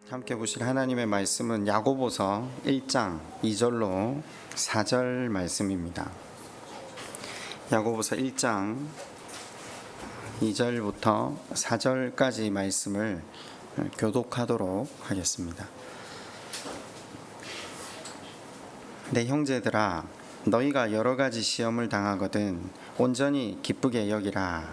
함께 보실 하나님의 말씀은 야고보서 1장 2절로 4절 말씀입니다. 야고보서 1장 2절부터 4절까지 말씀을 교독하도록 하겠습니다. 내 형제들아, 너희가 여러 가지 시험을 당하거든 온전히 기쁘게 여기라.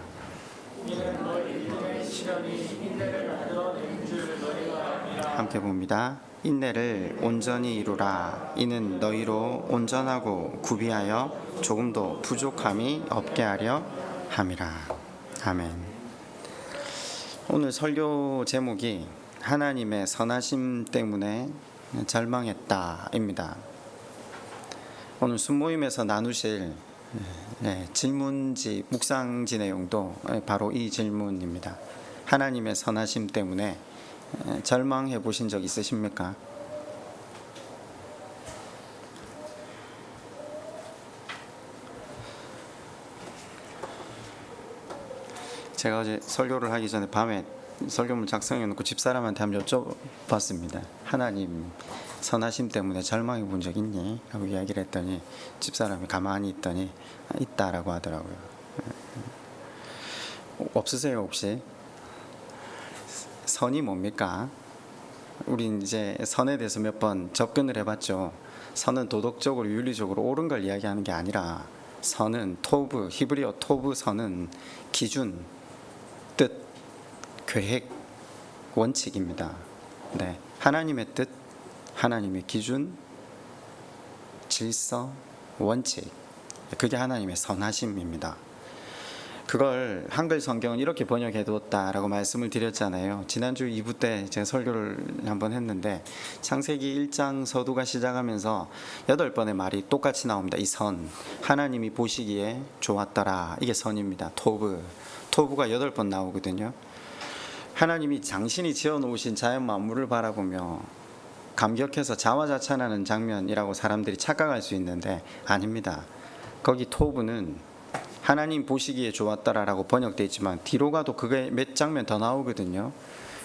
함께 봅니다. 인내를 온전히 이루라. 이는 너희로 온전하고 구비하여 조금도 부족함이 없게 하려 함이라. 아멘. 오늘 설교 제목이 하나님의 선하심 때문에 절망했다입니다. 오늘 순모임에서 나누실 질문지, 묵상지 내용도 바로 이 질문입니다. 하나님의 선하심 때문에 절망해 보신 적 있으십니까? 제가 어제 설교를 하기 전에 밤에 설교문 작성해 놓고 집사람한테 한번 여쭤봤습니다. 하나님 선하심 때문에 절망해 본 적 있니? 하고 이야기를 했더니 집사람이 가만히 있더니 있다라고 하더라고요. 없으세요 혹시? 선이 뭡니까? 우리 이제 선에 대해서 몇 번 접근을 해봤죠. 선은 도덕적으로 윤리적으로 옳은 걸 이야기하는 게 아니라 선은 토브, 히브리어 토브 선은 기준, 뜻, 계획, 원칙입니다. 네, 하나님의 뜻, 하나님의 기준, 질서, 원칙, 그게 하나님의 선하심입니다. 그걸 한글 성경은 이렇게 번역해 두었다라고 말씀을 드렸잖아요. 지난주 2부 때 제가 설교를 한번 했는데 창세기 1장 서두가 시작하면서 8번의 말이 똑같이 나옵니다. 이 선, 하나님이 보시기에 좋았더라, 이게 선입니다. 토브가 8번 나오거든요. 하나님이 장신이 지어놓으신 자연 만물을 바라보며 감격해서 자화자찬하는 장면이라고 사람들이 착각할 수 있는데 아닙니다. 거기 토브는 하나님 보시기에 좋았다라고 번역되어 있지만 뒤로 가도 그게 몇 장면 더 나오거든요.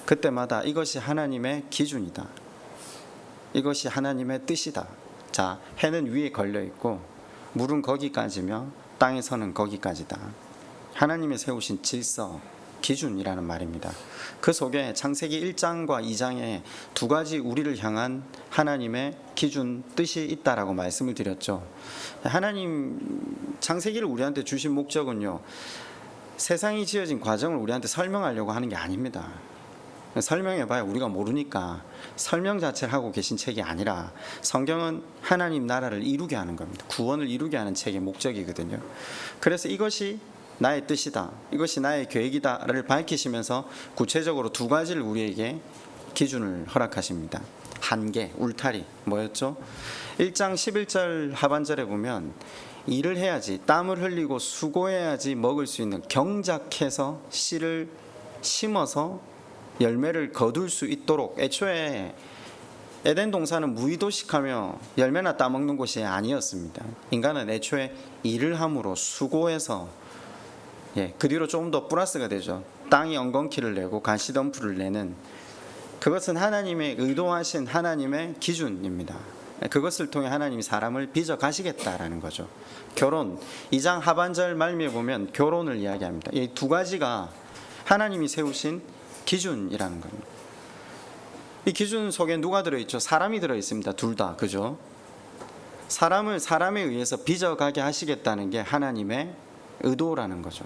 그때마다 이것이 하나님의 기준이다, 이것이 하나님의 뜻이다. 자, 해는 위에 걸려 있고 물은 거기까지며 땅에서는 거기까지다. 하나님이 세우신 질서, 기준이라는 말입니다. 그 속에 창세기 1장과 2장에 두 가지 우리를 향한 하나님의 기준, 뜻이 있다라고 말씀을 드렸죠. 하나님 창세기를 우리한테 주신 목적은요, 세상이 지어진 과정을 우리한테 설명하려고 하는 게 아닙니다. 설명해봐야 우리가 모르니까 설명 자체를 하고 계신 책이 아니라 성경은 하나님 나라를 이루게 하는 겁니다. 구원을 이루게 하는 책의 목적이거든요. 그래서 이것이 나의 뜻이다, 이것이 나의 계획이다를 밝히시면서 구체적으로 두 가지를 우리에게 기준을 허락하십니다. 한계, 울타리 뭐였죠? 1장 11절 하반절에 보면 일을 해야지, 땀을 흘리고 수고해야지 먹을 수 있는, 경작해서 씨를 심어서 열매를 거둘 수 있도록, 애초에 에덴 동산은 무의도식하며 열매나 따먹는 곳이 아니었습니다. 인간은 애초에 일을 함으로 수고해서, 그 뒤로 조금 더 플러스가 되죠. 땅이 엉겅퀴를 내고 가시덤불을 내는, 그것은 하나님의 의도하신 하나님의 기준입니다. 그것을 통해 하나님이 사람을 빚어 가시겠다라는 거죠. 결혼, 2장 하반절 말미에 보면 결혼을 이야기합니다. 이 두 가지가 하나님이 세우신 기준이라는 겁니다. 이 기준 속에 누가 들어있죠? 사람이 들어있습니다. 둘 다, 그죠? 사람을 사람에 의해서 빚어가게 하시겠다는 게 하나님의 의도라는 거죠.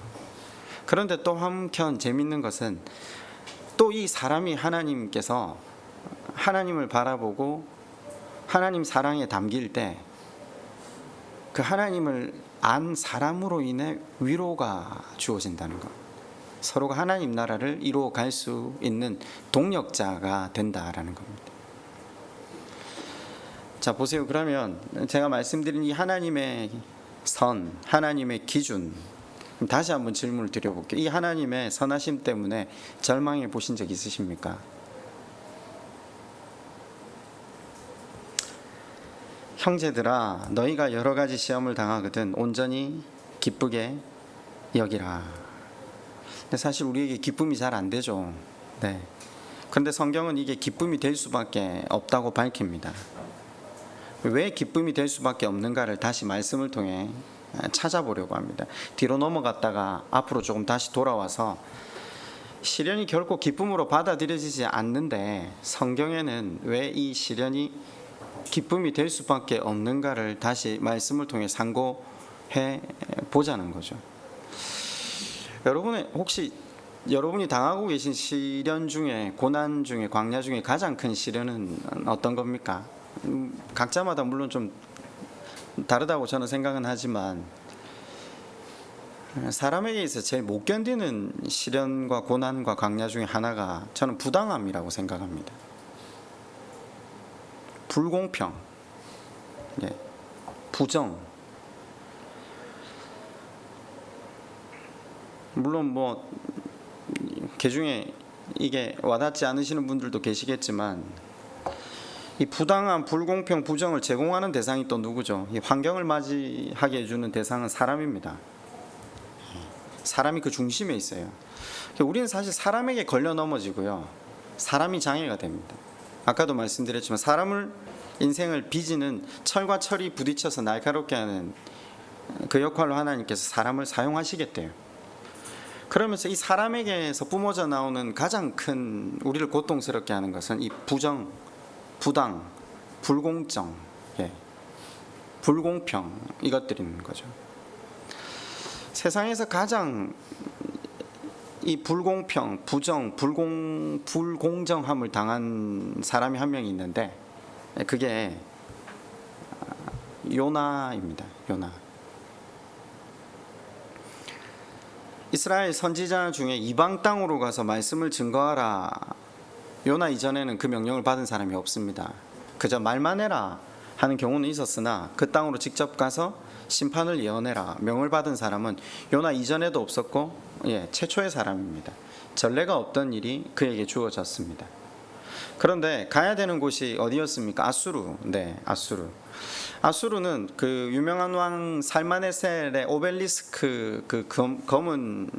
그런데 또 한편 재밌는 것은 또 이 사람이 하나님께서 하나님을 바라보고 하나님 사랑에 담길 때 그 하나님을 안 사람으로 인해 위로가 주어진다는 것, 서로가 하나님 나라를 이루어 갈 수 있는 동력자가 된다라는 겁니다. 자, 보세요. 그러면 제가 말씀드린 이 하나님의 선, 하나님의 기준, 다시 한번 질문을 드려볼게요. 이 하나님의 선하심 때문에 절망해 보신 적 있으십니까? 형제들아, 너희가 여러 가지 시험을 당하거든 온전히 기쁘게 여기라. 근데 사실 우리에게 기쁨이 잘 안 되죠. 네. 그런데 성경은 이게 기쁨이 될 수밖에 없다고 밝힙니다. 왜 기쁨이 될 수밖에 없는가를 다시 말씀을 통해 찾아보려고 합니다. 뒤로 넘어갔다가 앞으로 조금 다시 돌아와서 시련이 결코 기쁨으로 받아들여지지 않는데 성경에는 왜 이 시련이 기쁨이 될 수밖에 없는가를 다시 말씀을 통해 상고해 보자는 거죠. 혹시 여러분이 당하고 계신 시련 중에, 고난 중에, 광야 중에 가장 큰 시련은 어떤 겁니까? 각자마다 물론 좀 다르다고 저는 생각은 하지만 사람에게 있어서 제일 못 견디는 시련과 고난과 광야 중에 하나가 저는 부당함이라고 생각합니다. 불공평, 부정. 물론 개중에 이게 와닿지 않으시는 분들도 계시겠지만 이 부당함, 불공평, 부정을 제공하는 대상이 또 누구죠? 이 환경을 맞이하게 해주는 대상은 사람입니다. 사람이 그 중심에 있어요. 우리는 사실 사람에게 걸려 넘어지고요, 사람이 장애가 됩니다. 아까도 말씀드렸지만 인생을 빚는 철과 철이 부딪혀서 날카롭게 하는 그 역할로 하나님께서 사람을 사용하시겠대요. 그러면서 이 사람에게서 뿜어져 나오는 가장 큰 우리를 고통스럽게 하는 것은 이 부정, 부당, 불공정, 불공평, 이것들인 거죠. 세상에서 가장 이 불공평, 부정, 불공정함을 당한 사람이 한 명이 있는데 그게 요나입니다. 요나. 이스라엘 선지자 중에 이방 땅으로 가서 말씀을 증거하라. 요나 이전에는 그 명령을 받은 사람이 없습니다. 그저 말만 해라 하는 경우는 있었으나 그 땅으로 직접 가서 심판을 예언해라 명을 받은 사람은 요나 이전에도 없었고 최초의 사람입니다. 전례가 없던 일이 그에게 주어졌습니다. 그런데 가야 되는 곳이 어디였습니까? 아수르. 아수르. 아수르는 그 유명한 왕 살마네셀의 오벨리스크 그 검은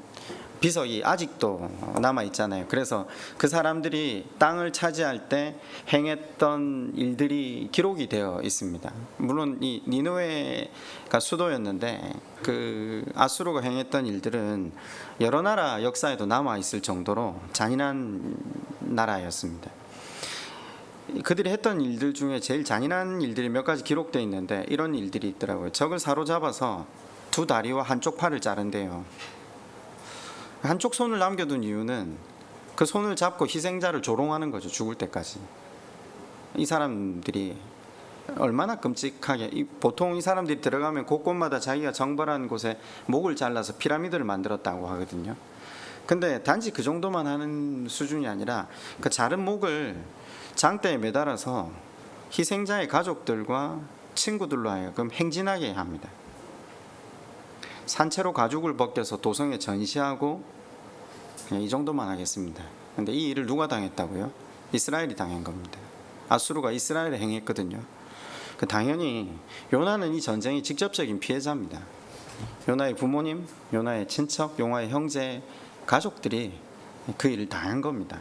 비석이 아직도 남아 있잖아요. 그래서 그 사람들이 땅을 차지할 때 행했던 일들이 기록이 되어 있습니다. 물론 이 니느웨가 수도였는데 그 아수르가 행했던 일들은 여러 나라 역사에도 남아 있을 정도로 잔인한 나라였습니다. 그들이 했던 일들 중에 제일 잔인한 일들이 몇 가지 기록되어 있는데 이런 일들이 있더라고요. 적을 사로잡아서 두 다리와 한쪽 팔을 자른대요. 한쪽 손을 남겨둔 이유는 그 손을 잡고 희생자를 조롱하는 거죠. 죽을 때까지. 이 사람들이 얼마나 끔찍하게, 보통 이 사람들이 들어가면 곳곳마다 자기가 정벌한 곳에 목을 잘라서 피라미드를 만들었다고 하거든요. 근데 단지 그 정도만 하는 수준이 아니라 그 자른 목을 장대에 매달아서 희생자의 가족들과 친구들로 하여금 행진하게 합니다. 산채로 가죽을 벗겨서 도성에 전시하고 이 정도만 하겠습니다. 근데 이 일을 누가 당했다고요? 이스라엘이 당한 겁니다. 아수르가 이스라엘에 행했거든요. 당연히 요나는 이 전쟁의 직접적인 피해자입니다. 요나의 부모님, 요나의 친척, 요나의 형제, 가족들이 그 일을 당한 겁니다.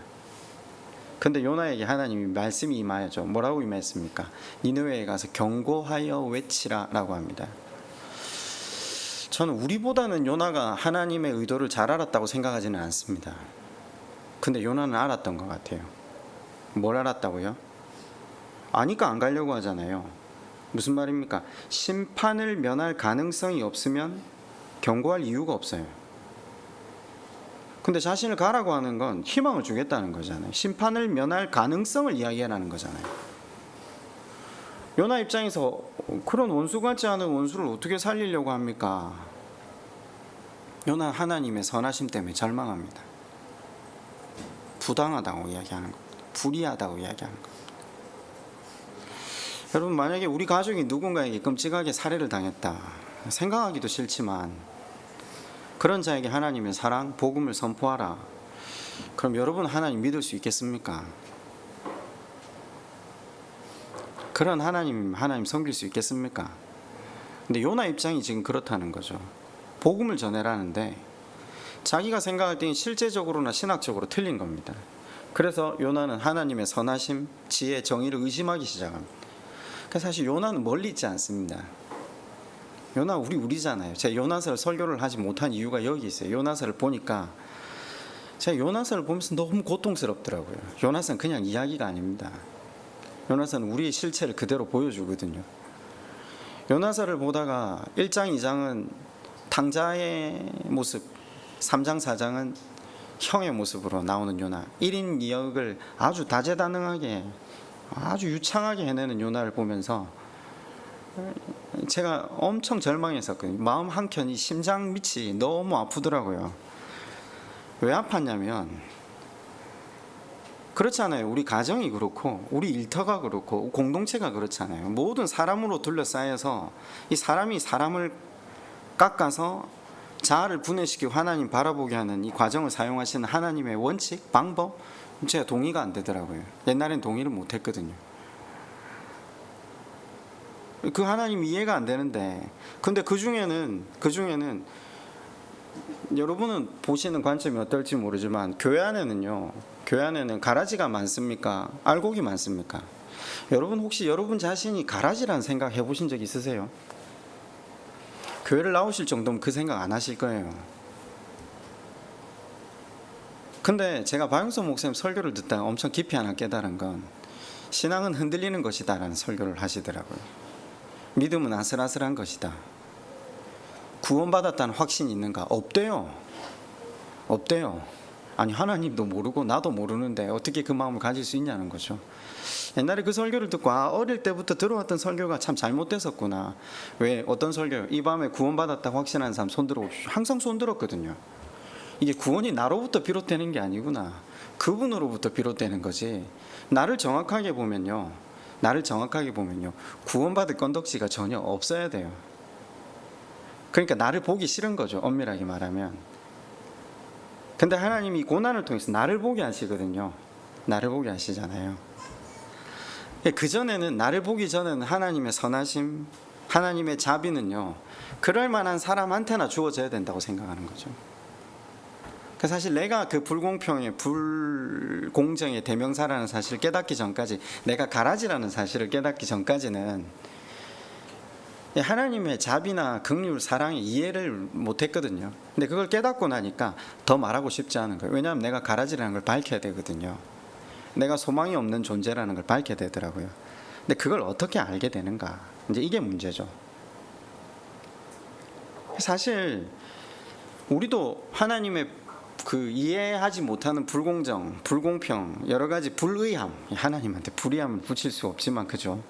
근데 요나에게 하나님이 말씀이 임하여죠. 뭐라고 임했습니까? 니느웨에 가서 경고하여 외치라 라고 합니다. 저는 우리보다는 요나가 하나님의 의도를 잘 알았다고 생각하지는 않습니다. 근데 요나는 알았던 것 같아요. 뭘 알았다고요? 아니까 안 가려고 하잖아요. 무슨 말입니까? 심판을 면할 가능성이 없으면 경고할 이유가 없어요. 근데 자신을 가라고 하는 건 희망을 주겠다는 거잖아요. 심판을 면할 가능성을 이야기하라는 거잖아요. 요나 입장에서 그런 원수 같지 않은 원수를 어떻게 살리려고 합니까? 요나 하나님의 선하심 때문에 절망합니다. 부당하다고 이야기하는 겁니다. 불의하다고 이야기하는 겁니다. 여러분, 만약에 우리 가족이 누군가에게 끔찍하게 살해를 당했다, 생각하기도 싫지만 그런 자에게 하나님의 사랑, 복음을 선포하라. 그럼 여러분 하나님 믿을 수 있겠습니까? 그런 하나님 섬길 수 있겠습니까? 근데 요나 입장이 지금 그렇다는 거죠. 복음을 전해라는데 자기가 생각할 때는 실제적으로나 신학적으로 틀린 겁니다. 그래서 요나는 하나님의 선하심, 지혜, 정의를 의심하기 시작합니다. 그러니까 사실 요나는 멀리 있지 않습니다. 요나 우리잖아요. 제가 요나서를 설교를 하지 못한 이유가 여기 있어요. 요나서를 보니까 제가 요나서를 보면서 너무 고통스럽더라고요. 요나서는 그냥 이야기가 아닙니다. 요나서는 우리의 실체를 그대로 보여주거든요. 요나서를 보다가 1장, 2장은 탕자의 모습, 3장, 4장은 형의 모습으로 나오는 요나, 1인 2역을 아주 다재다능하게 아주 유창하게 해내는 요나를 보면서 제가 엄청 절망했었거든요. 마음 한켠이 심장 밑이 너무 아프더라고요. 왜 아팠냐면 그렇잖아요. 우리 가정이 그렇고 우리 일터가 그렇고 공동체가 그렇잖아요. 모든 사람으로 둘러싸여서 이 사람이 사람을 깎아서 자아를 분해시키고 하나님 바라보게 하는 이 과정을 사용하시는 하나님의 원칙, 방법, 제가 동의가 안 되더라고요. 옛날엔 동의를 못 했거든요. 그 하나님 이해가 안 되는데, 근데 그 중에는 여러분은 보시는 관점이 어떨지 모르지만 교회 안에는 가라지가 많습니까? 알곡이 많습니까? 여러분 혹시 여러분 자신이 가라지라는 생각 해보신 적 있으세요? 교회를 나오실 정도면 그 생각 안 하실 거예요. 근데 제가 박영선 목사님 설교를 듣다가 엄청 깊이 하나 깨달은 건 신앙은 흔들리는 것이다 라는 설교를 하시더라고요. 믿음은 아슬아슬한 것이다. 구원받았다는 확신이 있는가? 없대요. 아니 하나님도 모르고 나도 모르는데 어떻게 그 마음을 가질 수 있냐는 거죠. 옛날에 그 설교를 듣고 어릴 때부터 들어왔던 설교가 참 잘못됐었구나. 왜 어떤 설교? 이 밤에 구원받았다고 확신하는 사람 손 들어. 항상 손 들었거든요. 이게 구원이 나로부터 비롯되는 게 아니구나. 그분으로부터 비롯되는 거지. 나를 정확하게 보면요. 구원받을 건덕지가 전혀 없어야 돼요. 그러니까 나를 보기 싫은 거죠. 엄밀하게 말하면. 근데 하나님이 고난을 통해서 나를 보게 하시거든요. 나를 보게 하시잖아요. 그전에는, 나를 보기 전에는 하나님의 선하심, 하나님의 자비는요, 그럴 만한 사람한테나 주어져야 된다고 생각하는 거죠. 사실 내가 그 불공평의, 불공정의 대명사라는 사실을 깨닫기 전까지, 내가 가라지라는 사실을 깨닫기 전까지는 하나님의 자비나 긍휼, 사랑에 이해를 못했거든요. 근데 그걸 깨닫고 나니까 더 말하고 싶지 않은 거예요. 왜냐하면 내가 가라지라는 걸 밝혀야 되거든요. 내가 소망이 없는 존재라는 걸 밝혀야 되더라고요. 근데 그걸 어떻게 알게 되는가? 이제 이게 문제죠. 사실 우리도 하나님의 그 이해하지 못하는 불공정, 불공평, 여러 가지 불의함, 하나님한테 불의함을 붙일 수 없지만, 그죠?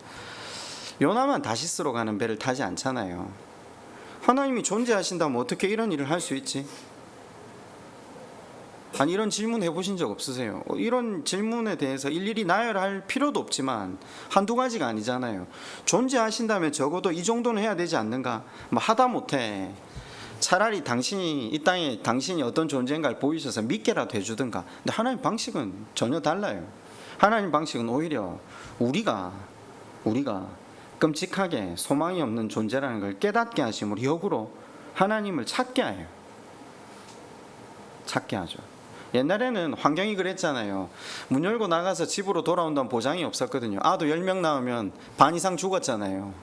요나만 다시스로 가는 배를 타지 않잖아요. 하나님이 존재하신다면 어떻게 이런 일을 할 수 있지? 아니, 이런 질문 해보신 적 없으세요? 이런 질문에 대해서 일일이 나열할 필요도 없지만 한두 가지가 아니잖아요. 존재하신다면 적어도 이 정도는 해야 되지 않는가? 하다못해 차라리 당신이 이 땅에 당신이 어떤 존재인가를 보이셔서 믿게라도 해주든가. 근데 하나님 방식은 전혀 달라요. 하나님 방식은 오히려 우리가 끔찍하게 소망이 없는 존재라는 걸 깨닫게 하심으로 역으로 하나님을 찾게 해요. 찾게 하죠. 옛날에는 환경이 그랬잖아요. 문 열고 나가서 집으로 돌아온다는 보장이 없었거든요. 아도 10명 나오면 반 이상 죽었잖아요.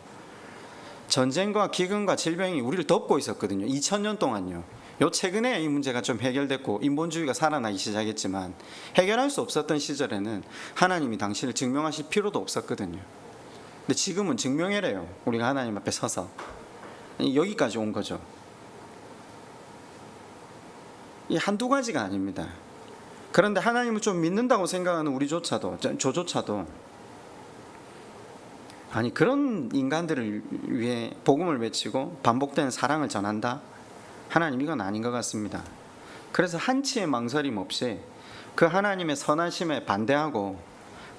전쟁과 기근과 질병이 우리를 덮고 있었거든요. 2000년 동안요. 요 최근에 이 문제가 좀 해결됐고 인본주의가 살아나기 시작했지만, 해결할 수 없었던 시절에는 하나님이 당신을 증명하실 필요도 없었거든요. 근데 지금은 증명해래요. 우리가 하나님 앞에 서서. 여기까지 온 거죠. 이 한두 가지가 아닙니다. 그런데 하나님을 좀 믿는다고 생각하는 우리조차도, 저조차도 아니, 그런 인간들을 위해 복음을 외치고 반복되는 사랑을 전한다? 하나님, 이건 아닌 것 같습니다. 그래서 한치의 망설임 없이 그 하나님의 선하심에 반대하고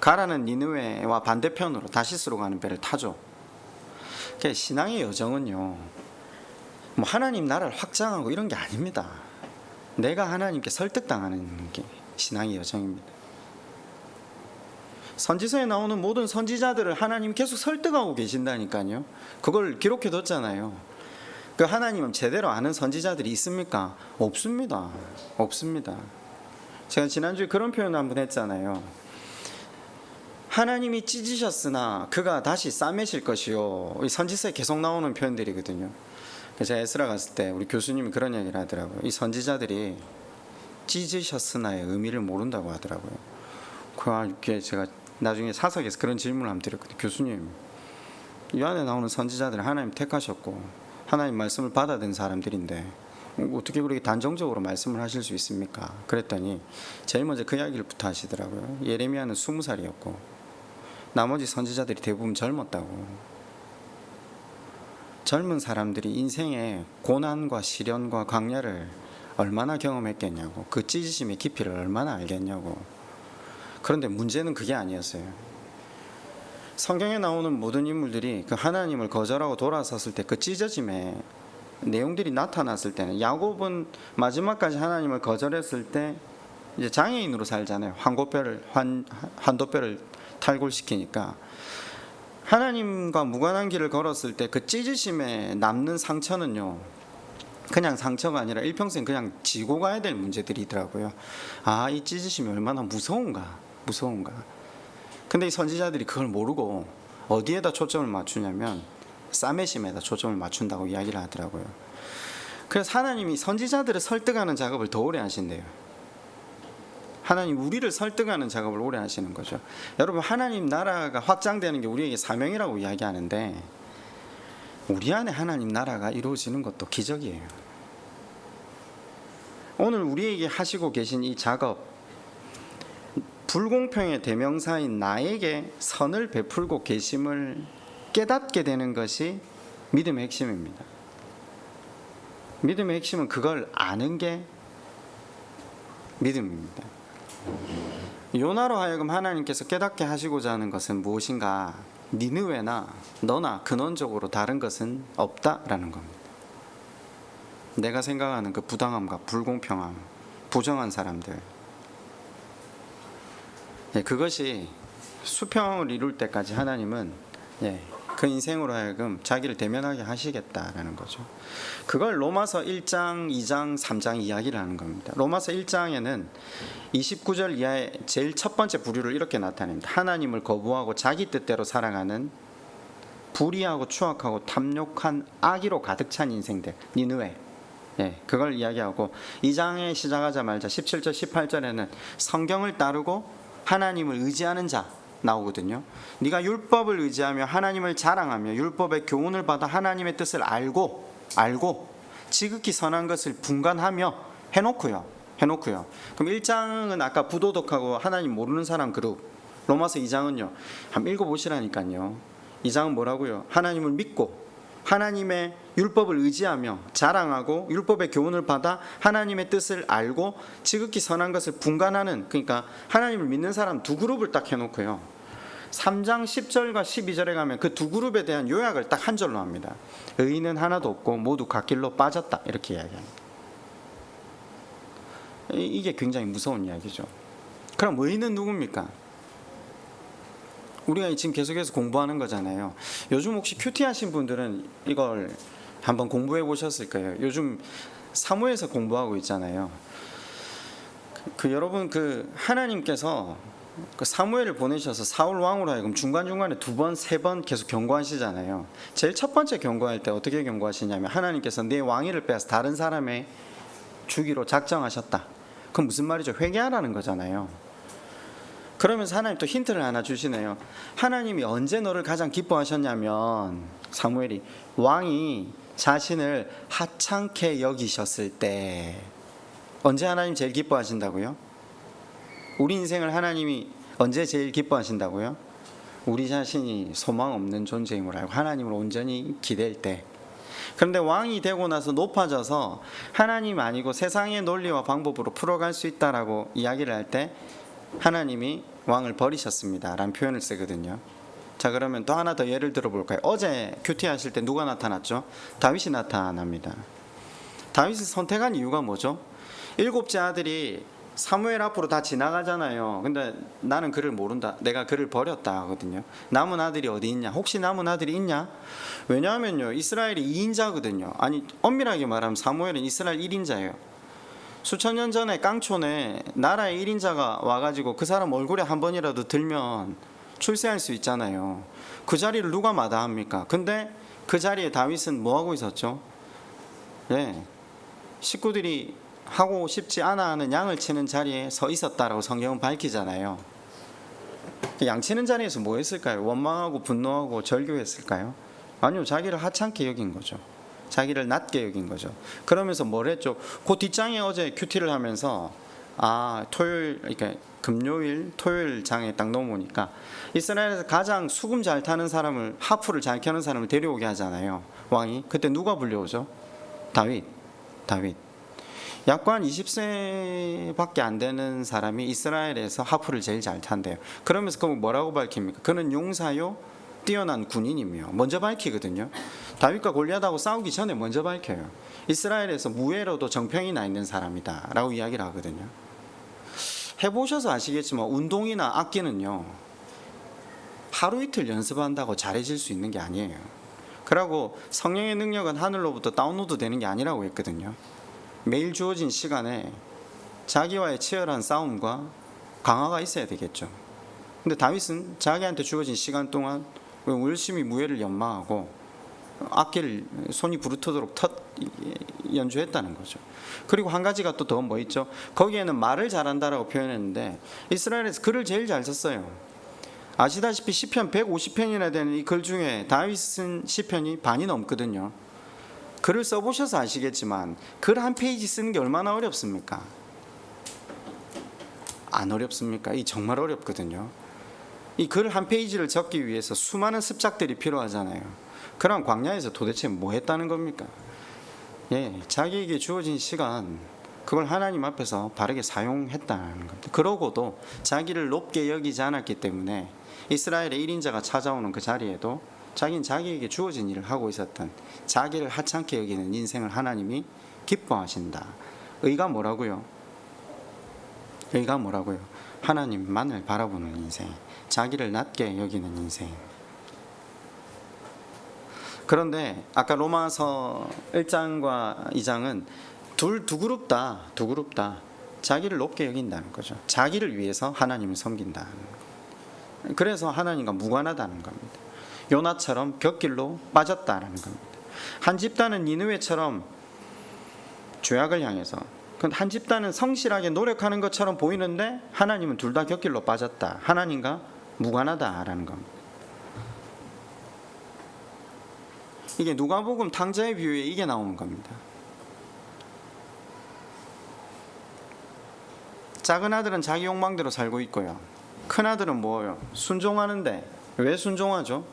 가라는 니느웨와 반대편으로 다시스로 가는 배를 타죠. 신앙의 여정은요, 하나님 나라를 확장하고 이런 게 아닙니다. 내가 하나님께 설득당하는 게 신앙의 여정입니다. 선지서에 나오는 모든 선지자들을 하나님 계속 설득하고 계신다니까요. 그걸 기록해뒀잖아요. 그 하나님은 제대로 아는 선지자들이 있습니까? 없습니다. 제가 지난주에 그런 표현을 한번 했잖아요. 하나님이 찢으셨으나 그가 다시 싸매실 것이요. 이 선지서에 계속 나오는 표현들이거든요. 제가 에스라 갔을 때 우리 교수님이 그런 얘기를 하더라고요. 이 선지자들이 찢으셨으나의 의미를 모른다고 하더라고요. 그게 제가 나중에 사석에서 그런 질문을 한번 드렸거든요. 교수님, 이 안에 나오는 선지자들은 하나님 택하셨고 하나님 말씀을 받아든 사람들인데 어떻게 그렇게 단정적으로 말씀을 하실 수 있습니까? 그랬더니 제일 먼저 그 이야기를부터 하시더라고요. 예레미야는 20살이었고 나머지 선지자들이 대부분 젊었다고. 젊은 사람들이 인생의 고난과 시련과 광야를 얼마나 경험했겠냐고, 그 찢으심의 깊이를 얼마나 알겠냐고. 그런데 문제는 그게 아니었어요. 성경에 나오는 모든 인물들이 그 하나님을 거절하고 돌아섰을 때 그 찢어짐의 내용들이 나타났을 때는, 야곱은 마지막까지 하나님을 거절했을 때 이제 장애인으로 살잖아요. 환도뼈를 탈골시키니까 하나님과 무관한 길을 걸었을 때 그 찢으심에 남는 상처는요, 그냥 상처가 아니라 일평생 그냥 지고 가야 될 문제들이더라고요. 아, 이 찢으심이 얼마나 무서운가. 근데 이 선지자들이 그걸 모르고 어디에다 초점을 맞추냐면 싸매심에다 초점을 맞춘다고 이야기를 하더라고요. 그래서 하나님이 선지자들을 설득하는 작업을 더 오래 하신대요. 하나님 우리를 설득하는 작업을 오래 하시는 거죠. 여러분, 하나님 나라가 확장되는 게 우리에게 사명이라고 이야기하는데 우리 안에 하나님 나라가 이루어지는 것도 기적이에요. 오늘 우리에게 하시고 계신 이 작업, 불공평의 대명사인 나에게 선을 베풀고 계심을 깨닫게 되는 것이 믿음의 핵심입니다. 믿음의 핵심은 그걸 아는 게 믿음입니다. 요나로 하여금 하나님께서 깨닫게 하시고자 하는 것은 무엇인가? 니느웨나 너나 근원적으로 다른 것은 없다라는 겁니다. 내가 생각하는 그 부당함과 불공평함, 부정한 사람들, 그것이 수평을 이룰 때까지 하나님은 그 인생으로 하여금 자기를 대면하게 하시겠다라는 거죠. 그걸 로마서 1장, 2장, 3장 이야기를 하는 겁니다. 로마서 1장에는 29절 이하의 제일 첫 번째 부류를 이렇게 나타냅니다. 하나님을 거부하고 자기 뜻대로 살아가는 불의하고 추악하고 탐욕한 악의로 가득 찬 인생들, 니느웨. 그걸 이야기하고 2장에 시작하자마자 17절, 18절에는 성경을 따르고 하나님을 의지하는 자 나오거든요. 네가 율법을 의지하며 하나님을 자랑하며 율법의 교훈을 받아 하나님의 뜻을 알고 지극히 선한 것을 분간하며 해놓고요. 그럼 1장은 아까 부도덕하고 하나님 모르는 사람 그룹, 로마서 2장은요 한번 읽어보시라니까요. 2장은 뭐라고요? 하나님을 믿고 하나님의 율법을 의지하며 자랑하고 율법의 교훈을 받아 하나님의 뜻을 알고 지극히 선한 것을 분간하는, 그러니까 하나님을 믿는 사람 두 그룹을 딱 해놓고요. 3장 10절과 12절에 가면 그 두 그룹에 대한 요약을 딱 한 절로 합니다. 의인은 하나도 없고 모두 갓길로 빠졌다, 이렇게 이야기합니다. 이게 굉장히 무서운 이야기죠. 그럼 의인은 누굽니까? 우리가 지금 계속해서 공부하는 거잖아요. 요즘 혹시 큐티 하신 분들은 이걸 한번 공부해 보셨을 거예요. 요즘 사무엘서 공부하고 있잖아요. 여러분, 하나님께서 사무엘을 보내셔서 사울 왕으로 하여금 중간중간에 2번, 3번 계속 경고하시잖아요. 제일 첫 번째 경고할 때 어떻게 경고하시냐면 하나님께서 내 왕위를 빼앗아 다른 사람의 주기로 작정하셨다. 그건 무슨 말이죠? 회개하라는 거잖아요. 그러면서 하나님 또 힌트를 하나 주시네요. 하나님이 언제 너를 가장 기뻐하셨냐면, 사무엘이 왕이 자신을 하찮게 여기셨을 때. 언제 하나님 제일 기뻐하신다고요? 우리 인생을 하나님이 언제 제일 기뻐하신다고요? 우리 자신이 소망 없는 존재임을 알고 하나님을 온전히 기댈 때. 그런데 왕이 되고 나서 높아져서 하나님 아니고 세상의 논리와 방법으로 풀어갈 수 있다라고 이야기를 할 때 하나님이 왕을 버리셨습니다 라는 표현을 쓰거든요. 자, 그러면 또 하나 더 예를 들어 볼까요? 어제 큐티 하실 때 누가 나타났죠? 다윗이 나타납니다. 다윗을 선택한 이유가 뭐죠? 7째 아들이 사무엘 앞으로 다 지나가잖아요. 근데 나는 그를 모른다, 내가 그를 버렸다 하거든요. 남은 아들이 어디 있냐? 혹시 남은 아들이 있냐? 왜냐하면요, 이스라엘이 2인자거든요. 아니, 엄밀하게 말하면 사무엘은 이스라엘 1인자예요. 수천 년 전에 깡촌에 나라의 1인자가 와가지고 그 사람 얼굴에 한 번이라도 들면 출세할 수 있잖아요. 그 자리를 누가 마다합니까? 근데 그 자리에 다윗은 뭐 하고 있었죠? 예, 식구들이 하고 싶지 않아 하는 양을 치는 자리에 서 있었다라고 성경은 밝히잖아요. 양 치는 자리에서 뭐 했을까요? 원망하고 분노하고 절규했을까요? 아니요, 자기를 하찮게 여긴 거죠. 자기를 낮게 여긴 거죠. 그러면서 뭘 했죠? 그 뒷장에 어제 큐티를 하면서 토요일, 그러니까 금요일, 토요일 장에 딱 넘어오니까 이스라엘에서 가장 수금 잘 타는 사람을, 하프를 잘 켜는 사람을 데려오게 하잖아요. 왕이. 그때 누가 불려오죠? 다윗. 약관 20세밖에 안 되는 사람이 이스라엘에서 하프를 제일 잘 탄대요. 그러면서 그 뭐라고 밝힙니까? 그는 용사요, 뛰어난 군인이며 먼저 밝히거든요. 다윗과 골리앗하고 싸우기 전에 먼저 밝혀요. 이스라엘에서 무예로도 정평이 나 있는 사람이다 라고 이야기를 하거든요. 해보셔서 아시겠지만 운동이나 악기는요, 하루 이틀 연습한다고 잘해질 수 있는 게 아니에요. 그러고 성령의 능력은 하늘로부터 다운로드 되는 게 아니라고 했거든요. 매일 주어진 시간에 자기와의 치열한 싸움과 강화가 있어야 되겠죠. 근데 다윗은 자기한테 주어진 시간 동안 열심히 무예를 연마하고 악기를 손이 부르트도록 연주했다는 거죠. 그리고 한 가지가 또 더 뭐 있죠? 거기에는 말을 잘한다라고 표현했는데 이스라엘에서 글을 제일 잘 썼어요. 아시다시피 시편 150편이나 되는 이 글 중에 다윗 쓴 시편이 반이 넘거든요. 글을 써보셔서 아시겠지만 글 한 페이지 쓰는 게 얼마나 어렵습니까? 안 어렵습니까? 이 정말 어렵거든요. 이 글 한 페이지를 적기 위해서 수많은 습작들이 필요하잖아요. 그럼 광야에서 도대체 뭐 했다는 겁니까? 예, 자기에게 주어진 시간, 그걸 하나님 앞에서 바르게 사용했다는 겁니다. 그러고도 자기를 높게 여기지 않았기 때문에 이스라엘의 1인자가 찾아오는 그 자리에도 자기는 자기에게 주어진 일을 하고 있었던, 자기를 하찮게 여기는 인생을 하나님이 기뻐하신다. 의가 뭐라고요? 하나님만을 바라보는 인생, 자기를 낮게 여기는 인생. 그런데 아까 로마서 1장과 2장은 두 그룹 다 자기를 높게 여긴다는 거죠. 자기를 위해서 하나님을 섬긴다는 거예요. 그래서 하나님과 무관하다는 겁니다. 요나처럼 벽길로 빠졌다라는 겁니다. 한 집단은 니느웨처럼 죄악을 향해서, 한 집단은 성실하게 노력하는 것처럼 보이는데 하나님은 둘 다 벽길로 빠졌다. 하나님과 무관하다라는 겁니다. 이게 누가복음 탕자의 비유에 이게 나오는 겁니다. 작은 아들은 자기 욕망대로 살고 있고요. 큰 아들은 뭐예요? 순종하는데 왜 순종하죠?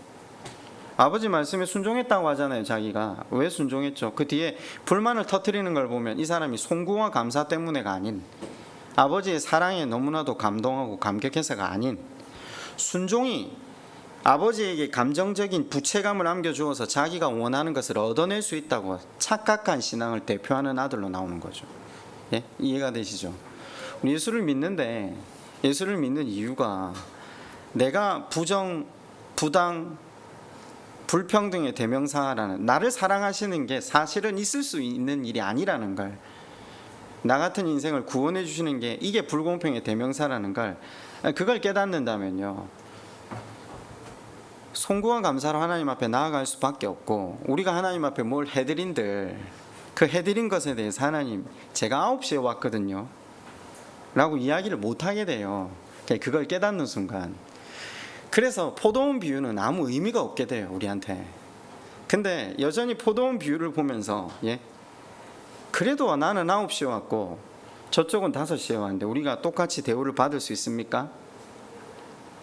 아버지 말씀에 순종했다고 하잖아요. 자기가 왜 순종했죠? 그 뒤에 불만을 터뜨리는 걸 보면 이 사람이 송구와 감사 때문에가 아닌, 아버지의 사랑에 너무나도 감동하고 감격해서가 아닌, 순종이 아버지에게 감정적인 부채감을 안겨주어서 자기가 원하는 것을 얻어낼 수 있다고 착각한 신앙을 대표하는 아들로 나오는 거죠. 예? 이해가 되시죠? 우리 예수를 믿는데, 예수를 믿는 이유가 내가 부정, 부당, 불평등의 대명사라는, 나를 사랑하시는 게 사실은 있을 수 있는 일이 아니라는 걸, 나 같은 인생을 구원해 주시는 게 이게 불공평의 대명사라는 걸, 그걸 깨닫는다면요, 송구와 감사로 하나님 앞에 나아갈 수밖에 없고, 우리가 하나님 앞에 뭘 해드린들 그 해드린 것에 대해서 하나님, 제가 9시에 왔거든요 라고 이야기를 못하게 돼요. 그걸 깨닫는 순간. 그래서 포도원 비유는 아무 의미가 없게 돼요, 우리한테. 근데 여전히 포도원 비유를 보면서, 예? 그래도 나는 9시에 왔고 저쪽은 5시에 왔는데 우리가 똑같이 대우를 받을 수 있습니까?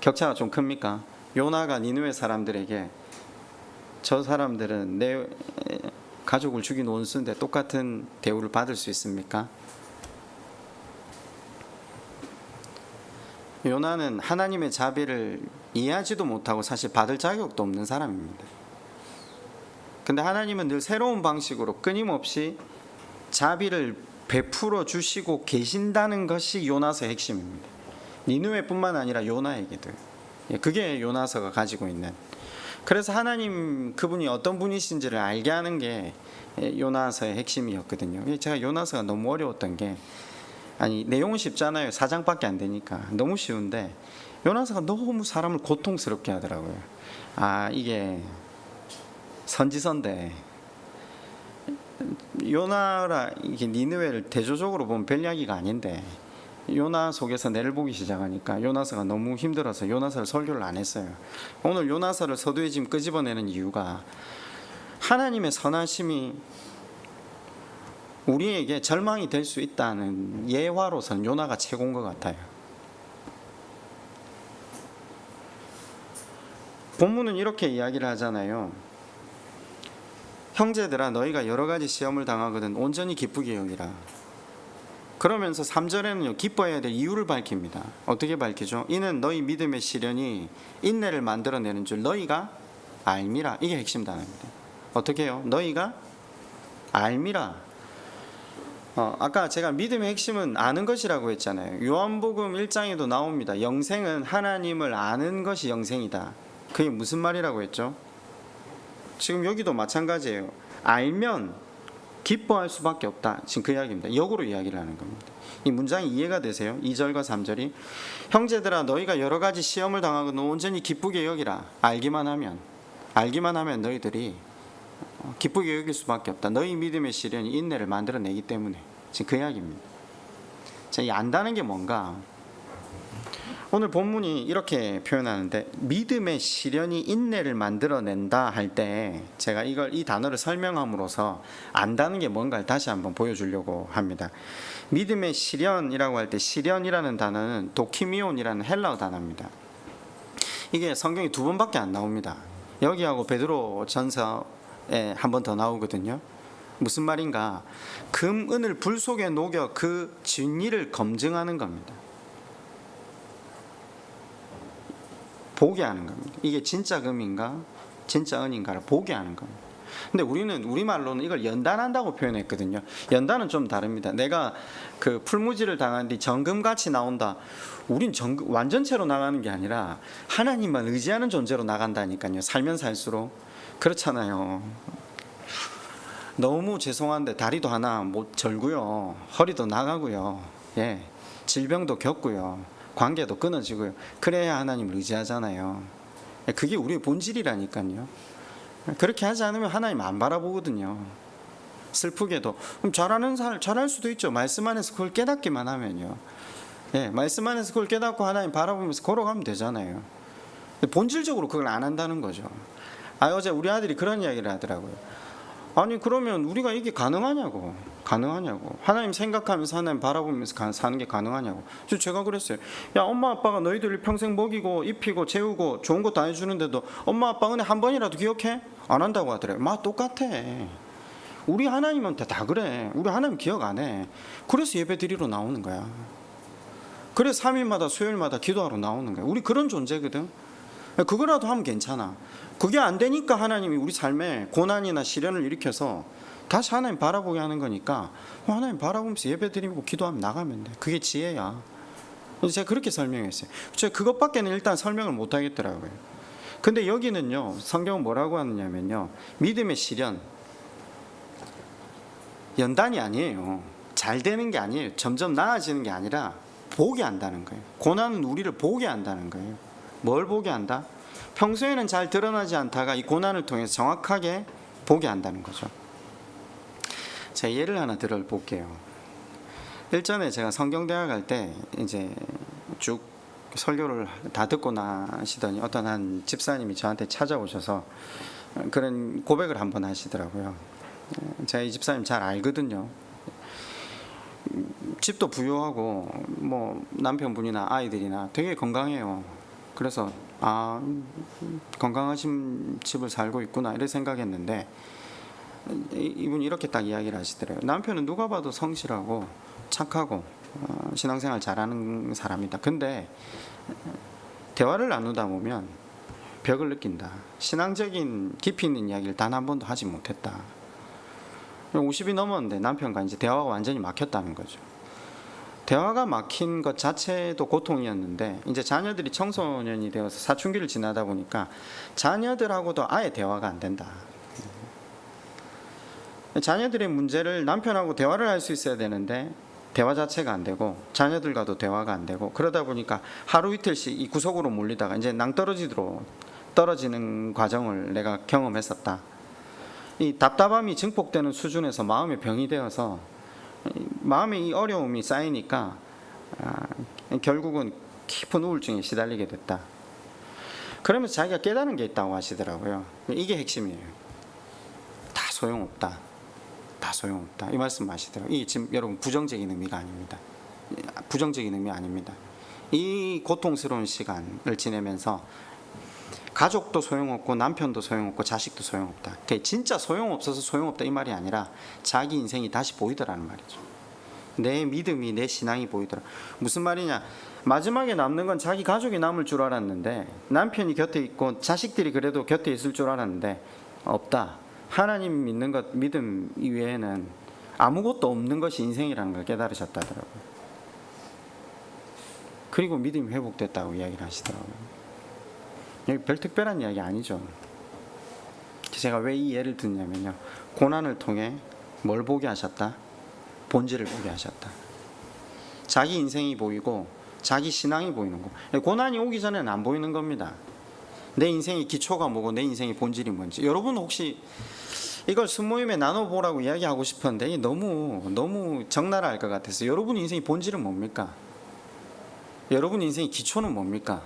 격차가 좀 큽니까? 요나가 니느웨 사람들에게 저 사람들은 내 가족을 죽인 원수인데 똑같은 대우를 받을 수 있습니까? 요나는 하나님의 자비를 이해하지도 못하고 사실 받을 자격도 없는 사람입니다. 근데 하나님은 늘 새로운 방식으로 끊임없이 자비를 베풀어 주시고 계신다는 것이 요나서의 핵심입니다. 니느웨뿐만 아니라 요나에게도. 그게 요나서가 가지고 있는. 그래서 하나님 그분이 어떤 분이신지를 알게 하는 게 요나서의 핵심이었거든요. 제가 요나서가 너무 어려웠던 게, 아니 내용은 쉽잖아요. 4장밖에 안 되니까 너무 쉬운데 요나서가 너무 사람을 고통스럽게 하더라고요. 아, 이게 선지서인데 요나라 이게 니느웨를 대조적으로 보면 별 이야기가 아닌데 요나 속에서 내를 보기 시작하니까 요나서가 너무 힘들어서 요나서를 설교를 안 했어요. 오늘 요나서를 서두에 지금 끄집어내는 이유가, 하나님의 선하심이 우리에게 절망이 될 수 있다는 예화로서는 요나가 최고인 것 같아요. 본문은 이렇게 이야기를 하잖아요. 형제들아, 너희가 여러 가지 시험을 당하거든 온전히 기쁘게 여기라. 그러면서 3절에는요, 기뻐해야 될 이유를 밝힙니다. 어떻게 밝히죠? 이는 너희 믿음의 시련이 인내를 만들어내는 줄 너희가 알미라. 이게 핵심 단어입니다. 어떻게 해요? 너희가 알미라. 아까 제가 믿음의 핵심은 아는 것이라고 했잖아요. 요한복음 1장에도 나옵니다. 영생은 하나님을 아는 것이 영생이다. 그게 무슨 말이라고 했죠? 지금 여기도 마찬가지예요. 알면 기뻐할 수밖에 없다. 지금 그 이야기입니다. 역으로 이야기를 하는 겁니다. 이 문장이 이해가 되세요? 2절과 3절이 형제들아, 너희가 여러 가지 시험을 당하거든 온전히 기쁘게 여기라. 알기만 하면 너희들이 기쁘게 여길 수밖에 없다. 너희 믿음의 시련이 인내를 만들어내기 때문에. 지금 그 이야기입니다. 자, 이 안다는 게 뭔가, 오늘 본문이 이렇게 표현하는데 믿음의 시련이 인내를 만들어낸다 할 때 제가 이 단어를 설명함으로써 안다는 게 뭔가를 다시 한번 보여주려고 합니다. 믿음의 시련이라고 할 때 시련이라는 단어는 도키미온이라는 헬라어 단어입니다. 이게 성경에 2번밖에 안 나옵니다. 여기하고 베드로 전서에 한 번 더 나오거든요. 무슨 말인가? 금, 은을 불 속에 녹여 그 진리를 검증하는 겁니다. 보게 하는 겁니다. 이게 진짜 금인가 진짜 은인가를 보게 하는 겁니다. 근데 우리는 우리말로는 이걸 연단한다고 표현했거든요. 연단은 좀 다릅니다. 내가 그 풀무지를 당한 뒤 정금같이 나온다. 우린 완전체로 나가는 게 아니라 하나님만 의지하는 존재로 나간다니까요. 살면 살수록. 그렇잖아요. 너무 죄송한데 다리도 하나 못 절고요. 허리도 나가고요. 예, 질병도 겪고요. 관계도 끊어지고요. 그래야 하나님을 의지하잖아요. 그게 우리의 본질이라니까요. 그렇게 하지 않으면 하나님 안 바라보거든요. 슬프게도. 그럼 잘할 수도 있죠. 말씀 안에서 그걸 깨닫기만 하면요. 예, 말씀 안에서 그걸 깨닫고 하나님 바라보면서 걸어가면 되잖아요. 본질적으로 그걸 안 한다는 거죠. 어제 우리 아들이 그런 이야기를 하더라고요. 아니 그러면 우리가 이게 가능하냐고. 하나님 생각하면서 하나님 바라보면서 사는 게 가능하냐고. 제가 그랬어요. 야, 엄마 아빠가 너희들 평생 먹이고 입히고 재우고 좋은 거 다 해주는데도 엄마 아빠 은혜 한 번이라도 기억해? 안 한다고 하더래요. 똑같아. 우리 하나님한테 다 그래. 우리 하나님 기억 안 해. 그래서 예배 드리러 나오는 거야. 그래서 3일마다 수요일마다 기도하러 나오는 거야. 우리 그런 존재거든. 그거라도 하면 괜찮아. 그게 안 되니까 하나님이 우리 삶에 고난이나 시련을 일으켜서 다시 하나님 바라보게 하는 거니까 하나님 바라보면서 예배 드리고 기도하면 나가면 돼. 그게 지혜야. 제가 그렇게 설명했어요. 제가 그것밖에는 일단 설명을 못 하겠더라고요. 근데 여기는요, 성경은 뭐라고 하느냐면요, 믿음의 시련, 연단이 아니에요. 잘 되는 게 아니에요. 점점 나아지는 게 아니라 보게 한다는 거예요. 고난은 우리를 보게 한다는 거예요. 뭘 보게 한다? 평소에는 잘 드러나지 않다가 이 고난을 통해서 정확하게 보게 한다는 거죠. 자, 예를 하나 들어볼게요. 일전에 제가 성경대학 갈 때 이제 쭉 설교를 다 듣고 나시더니 어떤 한 집사님이 저한테 찾아오셔서 그런 고백을 한번 하시더라고요. 제가 이 집사님 잘 알거든요. 집도 부유하고 뭐 남편분이나 아이들이나 되게 건강해요. 그래서 건강하신 집을 살고 있구나 이렇게 생각했는데, 이분이 이렇게 딱 이야기를 하시더래요. 남편은 누가 봐도 성실하고 착하고 신앙생활 잘하는 사람이다. 근데 대화를 나누다 보면 벽을 느낀다. 신앙적인 깊이 있는 이야기를 단 한 번도 하지 못했다. 50이 넘었는데 남편과 이제 대화가 완전히 막혔다는 거죠. 대화가 막힌 것 자체도 고통이었는데 이제 자녀들이 청소년이 되어서 사춘기를 지나다 보니까 자녀들하고도 아예 대화가 안 된다. 자녀들의 문제를 남편하고 대화를 할 수 있어야 되는데 대화 자체가 안 되고 자녀들과도 대화가 안 되고 그러다 보니까 하루 이틀씩 이 구석으로 몰리다가 이제 낭떠러지로 떨어지는 과정을 내가 경험했었다. 이 답답함이 증폭되는 수준에서 마음의 병이 되어서 마음의 이 어려움이 쌓이니까 결국은 깊은 우울증에 시달리게 됐다. 그러면서 자기가 깨달은 게 있다고 하시더라고요. 이게 핵심이에요. 다 소용없다. 다 소용없다. 이 말씀 하시더라고요. 이게 지금 여러분 부정적인 의미가 아닙니다. 부정적인 의미 아닙니다. 이 고통스러운 시간을 지내면서 가족도 소용없고 남편도 소용없고 자식도 소용없다. 진짜 소용없어서 소용없다 이 말이 아니라 자기 인생이 다시 보이더라는 말이죠. 내 믿음이 내 신앙이 보이더라. 무슨 말이냐, 마지막에 남는 건 자기 가족이 남을 줄 알았는데 남편이 곁에 있고 자식들이 그래도 곁에 있을 줄 알았는데 없다. 하나님 믿는 것, 믿음 이외에는 아무것도 없는 것이 인생이라는 걸 깨달으셨다더라고요. 그리고 믿음이 회복됐다고 이야기를 하시더라고요. 별 특별한 이야기 아니죠. 제가 왜 이 예를 듣냐면요, 고난을 통해 뭘 보게 하셨다? 본질을 보게 하셨다. 자기 인생이 보이고 자기 신앙이 보이는 거. 고난이 오기 전에는 안 보이는 겁니다. 내 인생의 기초가 뭐고 내 인생의 본질이 뭔지. 여러분 혹시 이걸 순모임에 나눠보라고 이야기하고 싶었는데 너무 적나라할 것 같아서, 여러분 인생의 본질은 뭡니까? 여러분 인생의 기초는 뭡니까?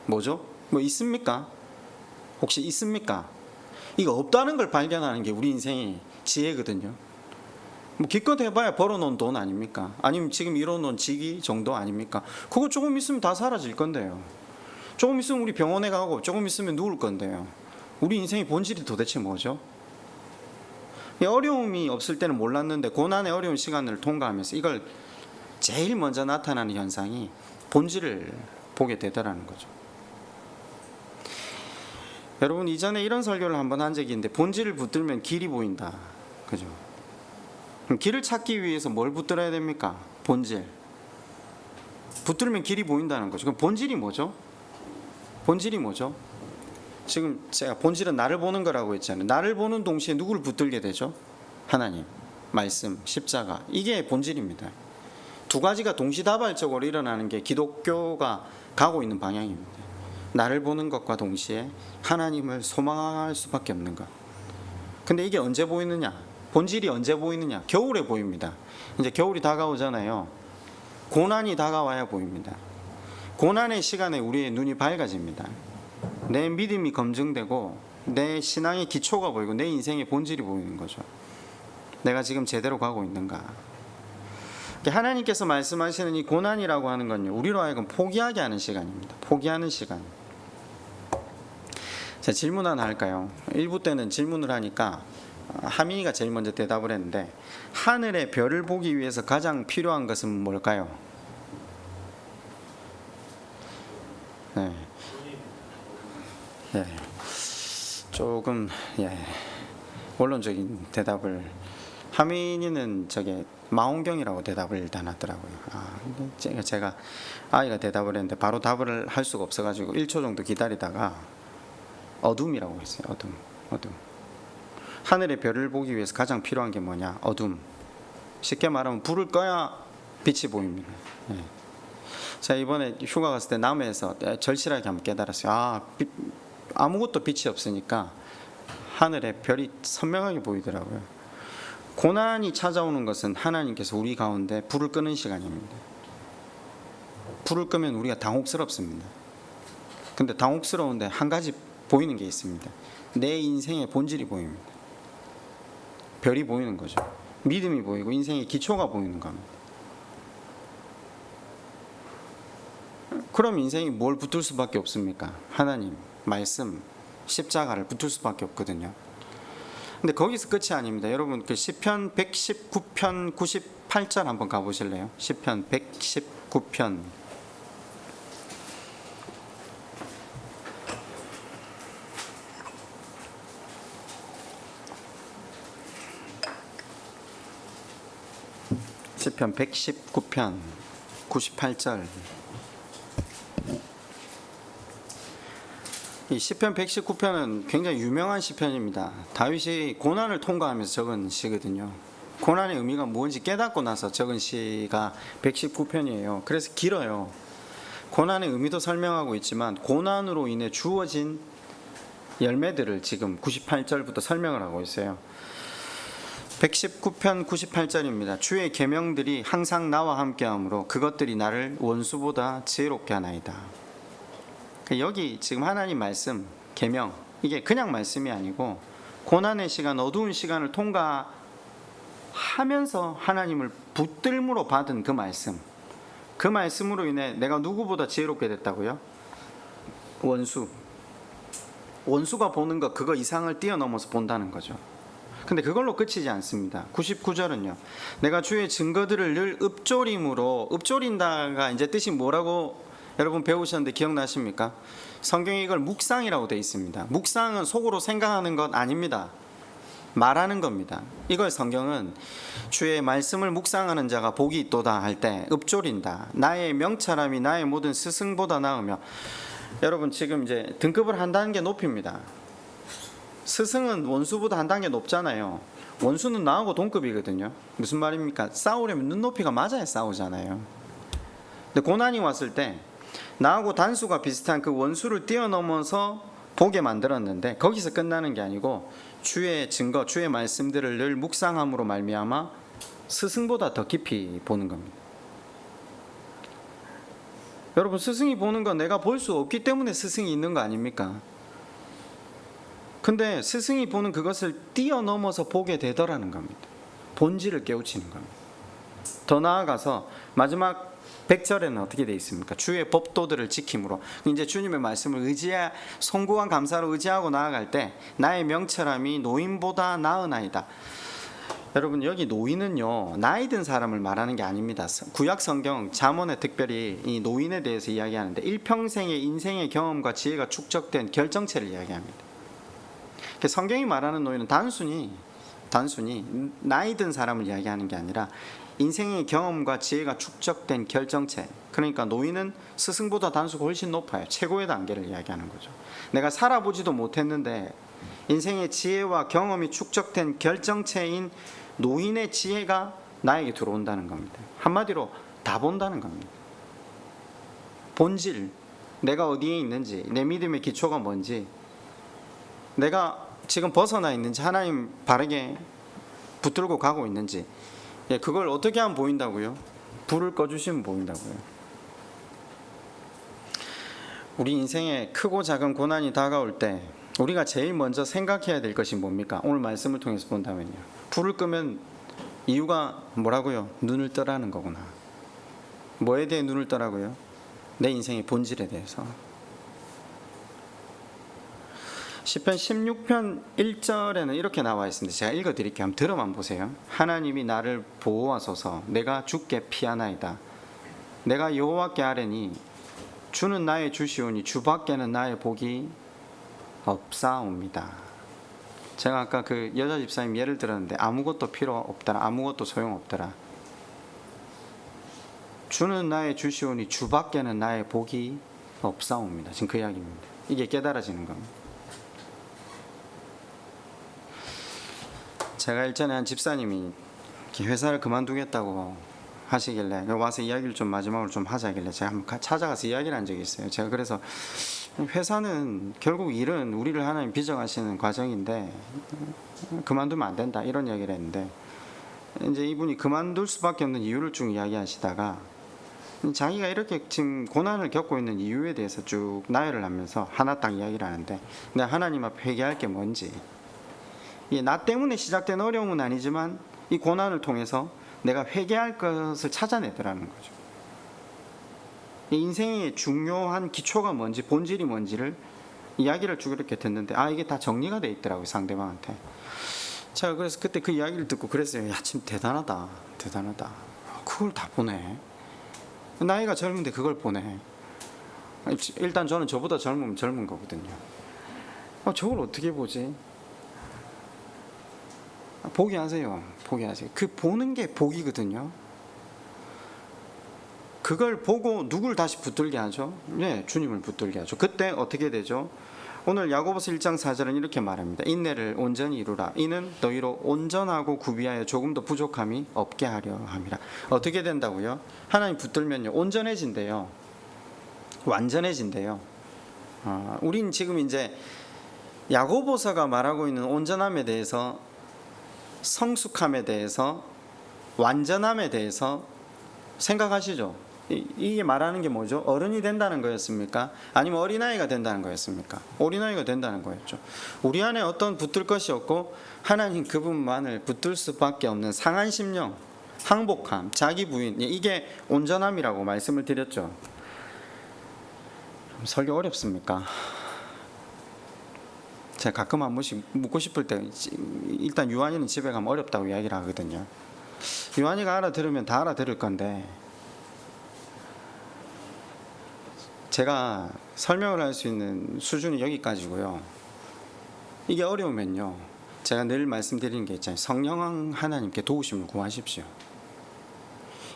뭐죠? 뭐 있습니까? 혹시 있습니까? 이거 없다는 걸 발견하는 게 우리 인생의 지혜거든요. 뭐 기껏 해봐야 벌어놓은 돈 아닙니까? 아니면 지금 이뤄놓은 직위 정도 아닙니까? 그거 조금 있으면 다 사라질 건데요. 조금 있으면 우리 병원에 가고 조금 있으면 누울 건데요. 우리 인생의 본질이 도대체 뭐죠? 어려움이 없을 때는 몰랐는데 고난의 어려운 시간을 통과하면서 이걸 제일 먼저 나타나는 현상이 본질을 보게 되더라는 거죠. 여러분 이전에 이런 설교를 한번 한 적이 있는데, 본질을 붙들면 길이 보인다. 그죠? 그럼 길을 찾기 위해서 뭘 붙들어야 됩니까? 본질. 붙들면 길이 보인다는 거죠. 그럼 본질이 뭐죠? 본질이 뭐죠? 지금 제가 본질은 나를 보는 거라고 했잖아요. 나를 보는 동시에 누구를 붙들게 되죠? 하나님, 말씀, 십자가. 이게 본질입니다. 두 가지가 동시다발적으로 일어나는 게 기독교가 가고 있는 방향입니다. 나를 보는 것과 동시에 하나님을 소망할 수밖에 없는 것. 근데 이게 언제 보이느냐? 본질이 언제 보이느냐? 겨울에 보입니다. 이제 겨울이 다가오잖아요. 고난이 다가와야 보입니다. 고난의 시간에 우리의 눈이 밝아집니다. 내 믿음이 검증되고 내 신앙의 기초가 보이고 내 인생의 본질이 보이는 거죠. 내가 지금 제대로 가고 있는가? 하나님께서 말씀하시는 이 고난이라고 하는 건요, 우리로 하여금 포기하게 하는 시간입니다. 포기하는 시간. 자, 질문 하나 할까요? 1부 때는 질문을 하니까 하민이가 제일 먼저 대답을 했는데, 하늘의 별을 보기 위해서 가장 필요한 것은 뭘까요? 네. 예. 조금 원론적인 대답을, 하민이는 저게 망원경이라고 대답을 일단 하더라고요. 제가 아이가 대답을 했는데 바로 답을 할 수가 없어가지고 1초 정도 기다리다가 어둠이라고 했어요. 어둠. 하늘의 별을 보기 위해서 가장 필요한 게 뭐냐? 어둠. 쉽게 말하면 불을 꺼야 빛이 보입니다. 예. 제가 이번에 휴가 갔을 때 남해에서 절실하게 한번 깨달았어요. 아무것도 빛이 없으니까 하늘에 별이 선명하게 보이더라고요. 고난이 찾아오는 것은 하나님께서 우리 가운데 불을 끄는 시간입니다. 불을 끄면 우리가 당혹스럽습니다. 근데 당혹스러운데 한 가지 보이는 게 있습니다. 내 인생의 본질이 보입니다. 별이 보이는 거죠. 믿음이 보이고 인생의 기초가 보이는 겁니다. 그럼 인생이 뭘 붙을 수밖에 없습니까? 하나님, 말씀, 십자가를 붙을 수밖에 없거든요. 근데 거기서 끝이 아닙니다. 여러분 그 시편 119편 98절 한번 가보실래요? 시편 119편. 시편 119편 98절. 이 시편 119편은 굉장히 유명한 시편입니다. 다윗이 고난을 통과하면서 적은 시거든요. 고난의 의미가 뭔지 깨닫고 나서 적은 시가 119편이에요. 그래서 길어요. 고난의 의미도 설명하고 있지만 고난으로 인해 주어진 열매들을 지금 98절부터 설명을 하고 있어요. 119편 98절입니다. 주의 계명들이 항상 나와 함께하므로 그것들이 나를 원수보다 지혜롭게 하나이다. 여기 지금 하나님 말씀, 계명, 이게 그냥 말씀이 아니고 고난의 시간, 어두운 시간을 통과하면서 하나님을 붙들므로 받은 그 말씀, 그 말씀으로 인해 내가 누구보다 지혜롭게 됐다고요? 원수가 보는 것, 그거 이상을 뛰어넘어서 본다는 거죠. 근데 그걸로 끝이지 않습니다. 99절은요. 내가 주의 증거들을 늘 읊조림으로, 읊조린다가 이제 뜻이 뭐라고 여러분 배우셨는데 기억나십니까? 성경에 이걸 묵상이라고 되어 있습니다. 묵상은 속으로 생각하는 것 아닙니다. 말하는 겁니다. 이걸 성경은 주의 말씀을 묵상하는 자가 복이 있도다 할 때 읊조린다. 나의 명철함이 나의 모든 스승보다 나으며, 여러분 지금 이제 등급을 한 단계 높입니다. 스승은 원수보다 한 단계 높잖아요. 원수는 나하고 동급이거든요. 무슨 말입니까? 싸우려면 눈높이가 맞아야 싸우잖아요. 근데 고난이 왔을 때 나하고 단수가 비슷한 그 원수를 뛰어넘어서 보게 만들었는데 거기서 끝나는 게 아니고 주의 증거, 주의 말씀들을 늘 묵상함으로 말미암아 스승보다 더 깊이 보는 겁니다. 여러분, 스승이 보는 건 내가 볼 수 없기 때문에 스승이 있는 거 아닙니까? 근데 스승이 보는 그것을 뛰어넘어서 보게 되더라는 겁니다. 본질을 깨우치는 겁니다. 더 나아가서 마지막 100절에는 어떻게 되어 있습니까? 주의 법도들을 지킴으로, 이제 주님의 말씀을 송구한 감사로 의지하고 나아갈 때 나의 명철함이 노인보다 나으나이다. 여러분, 여기 노인은요, 나이 든 사람을 말하는 게 아닙니다. 구약 성경 잠언에 특별히 이 노인에 대해서 이야기하는데 일평생의 인생의 경험과 지혜가 축적된 결정체를 이야기합니다. 성경이 말하는 노인은 단순히 나이 든 사람을 이야기하는 게 아니라 인생의 경험과 지혜가 축적된 결정체. 그러니까 노인은 스승보다 단수가 훨씬 높아요. 최고의 단계를 이야기하는 거죠. 내가 살아보지도 못했는데 인생의 지혜와 경험이 축적된 결정체인 노인의 지혜가 나에게 들어온다는 겁니다. 한마디로 다 본다는 겁니다. 본질, 내가 어디에 있는지, 내 믿음의 기초가 뭔지, 내가 지금 벗어나 있는지, 하나님 바르게 붙들고 가고 있는지, 그걸 어떻게 하면 보인다고요? 불을 꺼주시면 보인다고요. 우리 인생에 크고 작은 고난이 다가올 때 우리가 제일 먼저 생각해야 될 것이 뭡니까? 오늘 말씀을 통해서 본다면요, 불을 끄면 이유가 뭐라고요? 눈을 떠라는 거구나. 뭐에 대해 눈을 떠라고요? 내 인생의 본질에 대해서. 시편 16편 1절에는 이렇게 나와 있습니다. 제가 읽어드릴게요. 한번 들어만 보세요. 하나님이 나를 보호하소서. 내가 주께 피하나이다. 내가 여호와께 아뢰니 주는 나의 주시오니 주 밖에는 나의 복이 없사옵니다. 제가 아까 그 여자 집사님 예를 들었는데 아무것도 필요 없더라, 아무것도 소용없더라. 주는 나의 주시오니 주 밖에는 나의 복이 없사옵니다. 지금 그 이야기입니다. 이게 깨달아지는 겁니다. 제가 일전에 한 집사님이 회사를 그만두겠다고 하시길래 와서 이야기를 좀 마지막으로 좀 하자길래 제가 한번 찾아가서 이야기를 한 적이 있어요. 제가 그래서 회사는 결국 일은 우리를 하나님 빚어가시는 과정인데 그만두면 안 된다, 이런 이야기를 했는데, 이제 이분이 그만둘 수밖에 없는 이유를 쭉 이야기하시다가 자기가 이렇게 지금 고난을 겪고 있는 이유에 대해서 쭉 나열을 하면서 하나 딱 이야기를 하는데, 내가 하나님 앞에 회개할 게 뭔지, 나 때문에 시작된 어려움은 아니지만 이 고난을 통해서 내가 회개할 것을 찾아내더라는 거죠. 인생의 중요한 기초가 뭔지, 본질이 뭔지를 이야기를 쭉 이렇게 듣는데, 이게 다 정리가 돼 있더라고요, 상대방한테. 제가 그래서 그때 그 이야기를 듣고 그랬어요. 야, 참 대단하다. 그걸 다 보네. 나이가 젊은데 그걸 보네. 일단 저는 저보다 젊은 거거든요. 저걸 어떻게 보지? 포기하세요. 그 보는 게 복이거든요. 그걸 보고 누굴 다시 붙들게 하죠? 네, 주님을 붙들게 하죠. 그때 어떻게 되죠? 오늘 야고보서 1장 4절은 이렇게 말합니다. 인내를 온전히 이루라. 이는 너희로 온전하고 구비하여 조금도 부족함이 없게 하려 함이라. 어떻게 된다고요? 하나님 붙들면요, 온전해진대요. 완전해진대요. 우린 지금 이제 야고보서가 말하고 있는 온전함에 대해서, 성숙함에 대해서, 완전함에 대해서 생각하시죠? 이게 말하는 게 뭐죠? 어른이 된다는 거였습니까? 아니면 어린아이가 된다는 거였습니까? 어린아이가 된다는 거였죠. 우리 안에 어떤 붙들 것이 없고 하나님 그분만을 붙들 수밖에 없는 상한 심령, 항복함, 자기 부인, 이게 온전함이라고 말씀을 드렸죠. 설교 어렵습니까? 제가 가끔 한 번씩 묻고 싶을 때, 일단 유한이는 집에 가면 어렵다고 이야기를 하거든요. 유한이가 알아들으면 다 알아들을 건데, 제가 설명을 할 수 있는 수준이 여기까지고요. 이게 어려우면요, 제가 늘 말씀드리는 게 있잖아요. 성령 하나님께 도우심을 구하십시오.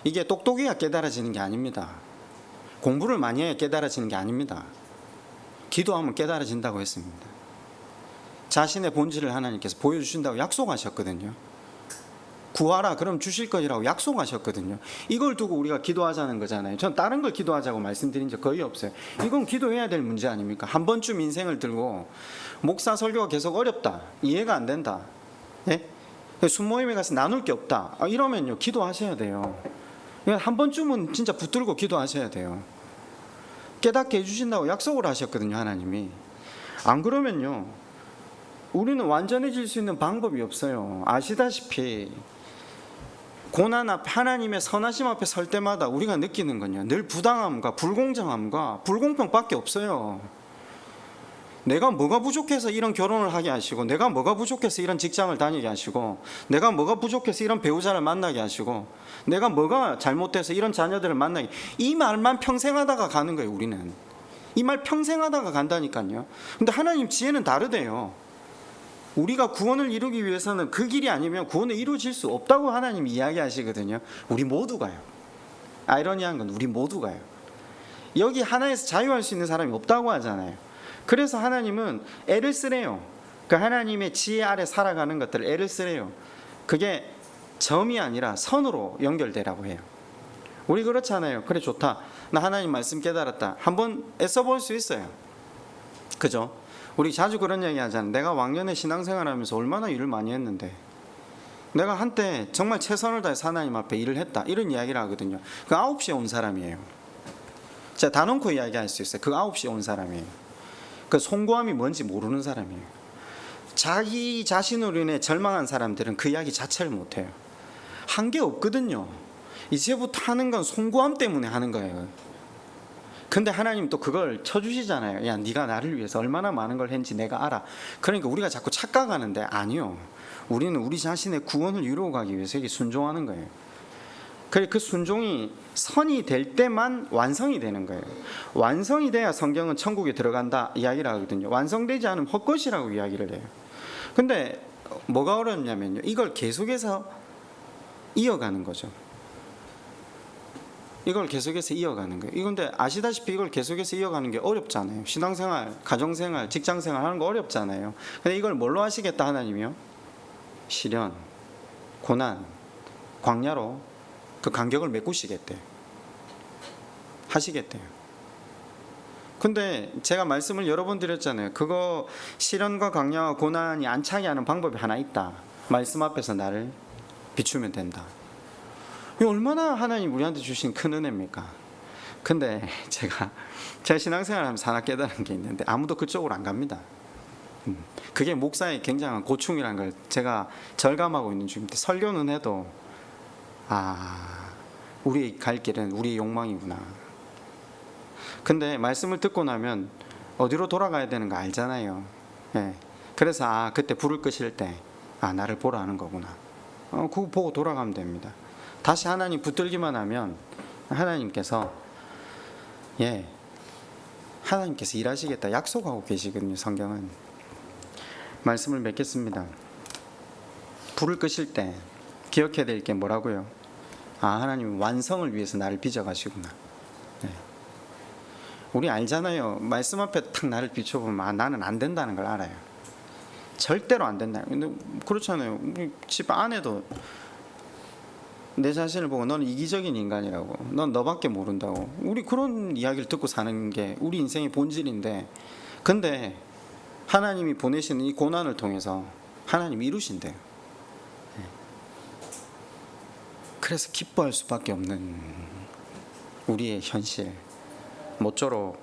이게 똑똑해야 깨달아지는 게 아닙니다. 공부를 많이 해야 깨달아지는 게 아닙니다. 기도하면 깨달아진다고 했습니다. 자신의 본질을 하나님께서 보여주신다고 약속하셨거든요. 구하라 그럼 주실 거라고 약속하셨거든요. 이걸 두고 우리가 기도하자는 거잖아요. 전 다른 걸 기도하자고 말씀드린 적 거의 없어요. 이건 기도해야 될 문제 아닙니까? 한 번쯤 인생을 들고 목사 설교가 계속 어렵다, 이해가 안 된다, 예? 순모임에 가서 나눌 게 없다, 이러면요, 기도하셔야 돼요. 한 번쯤은 진짜 붙들고 기도하셔야 돼요. 깨닫게 해주신다고 약속을 하셨거든요, 하나님이. 안 그러면요, 우리는 완전해질 수 있는 방법이 없어요. 아시다시피 고난 앞, 하나님의 선하심 앞에 설 때마다 우리가 느끼는 건요, 늘 부당함과 불공정함과 불공평밖에 없어요. 내가 뭐가 부족해서 이런 결혼을 하게 하시고, 내가 뭐가 부족해서 이런 직장을 다니게 하시고, 내가 뭐가 부족해서 이런 배우자를 만나게 하시고, 내가 뭐가 잘못돼서 이런 자녀들을 만나게, 이 말만 평생 하다가 가는 거예요. 우리는 이 말 평생 하다가 간다니까요. 근데 하나님 지혜는 다르대요. 우리가 구원을 이루기 위해서는 그 길이 아니면 구원을 이루어질 수 없다고 하나님이 이야기하시거든요. 우리 모두가요. 아이러니한 건 우리 모두가요. 여기 하나에서 자유할 수 있는 사람이 없다고 하잖아요. 그래서 하나님은 애를 쓰래요. 그 하나님의 지혜 아래 살아가는 것들을 애를 쓰래요. 그게 점이 아니라 선으로 연결되라고 해요. 우리 그렇잖아요. 그래, 좋다, 나 하나님 말씀 깨달았다, 한번 애써볼 수 있어요. 그죠? 우리 자주 그런 얘기 하잖아요. 내가 왕년에 신앙생활하면서 얼마나 일을 많이 했는데, 내가 한때 정말 최선을 다해서 하나님 앞에 일을 했다, 이런 이야기를 하거든요. 그 9시에 온 사람이에요. 제가 다 놓고 이야기할 수 있어요. 그 9시에 온 사람이에요. 그 송구함이 뭔지 모르는 사람이에요. 자기 자신으로 인해 절망한 사람들은 그 이야기 자체를 못해요. 한 게 없거든요. 이제부터 하는 건 송구함 때문에 하는 거예요. 근데 하나님 또 그걸 쳐주시잖아요. 야, 네가 나를 위해서 얼마나 많은 걸 했는지 내가 알아. 그러니까 우리가 자꾸 착각하는데, 아니요, 우리는 우리 자신의 구원을 이루어 가기 위해서 이게 순종하는 거예요. 그래, 그 순종이 선이 될 때만 완성이 되는 거예요. 완성이 돼야 성경은 천국에 들어간다 이야기를 하거든요. 완성되지 않으면 헛것이라고 이야기를 해요. 근데 뭐가 어렵냐면요, 이걸 계속해서 이어가는 거죠. 이걸 계속해서 이어가는 거예요. 이건데 아시다시피 이걸 계속해서 이어가는 게 어렵잖아요. 신앙생활, 가정생활, 직장생활 하는 거 어렵잖아요. 근데 이걸 뭘로 하시겠다 하나님이요? 시련, 고난, 광야로 그 간격을 메꾸시겠대요. 하시겠대요. 근데 제가 말씀을 여러 번 드렸잖아요. 그거 시련과 광야와 고난이 안 차게 하는 방법이 하나 있다. 말씀 앞에서 나를 비추면 된다. 이게 얼마나 하나님 우리한테 주신 큰 은혜입니까? 근데 제가 신앙생활 하면서 하나 깨달은 게 있는데, 아무도 그쪽으로 안 갑니다. 그게 목사의 굉장한 고충이라는 걸 제가 절감하고 있는 중인데, 설교는 해도 우리 갈 길은 우리의 욕망이구나. 근데 말씀을 듣고 나면 어디로 돌아가야 되는 거 알잖아요. 예. 그래서 그때 불을 끄실 때 나를 보러 하는 거구나. 그거 보고 돌아가면 됩니다. 다시 하나님 붙들기만 하면 하나님께서 하나님께서 일하시겠다 약속하고 계시거든요. 성경은. 말씀을 맺겠습니다. 불을 끄실 때 기억해야 될 게 뭐라고요? 하나님 완성을 위해서 나를 빚어가시구나. 네. 우리 알잖아요. 말씀 앞에 탁 나를 비춰보면 나는 안 된다는 걸 알아요. 절대로 안 된다. 근데 그렇잖아요. 우리 집 안에도 내 자신을 보고 너는 이기적인 인간이라고, 넌 너밖에 모른다고, 우리 그런 이야기를 듣고 사는 게 우리 인생의 본질인데, 근데 하나님이 보내시는 이 고난을 통해서 하나님이 이루신대요. 그래서 기뻐할 수밖에 없는 우리의 현실. 모쪼록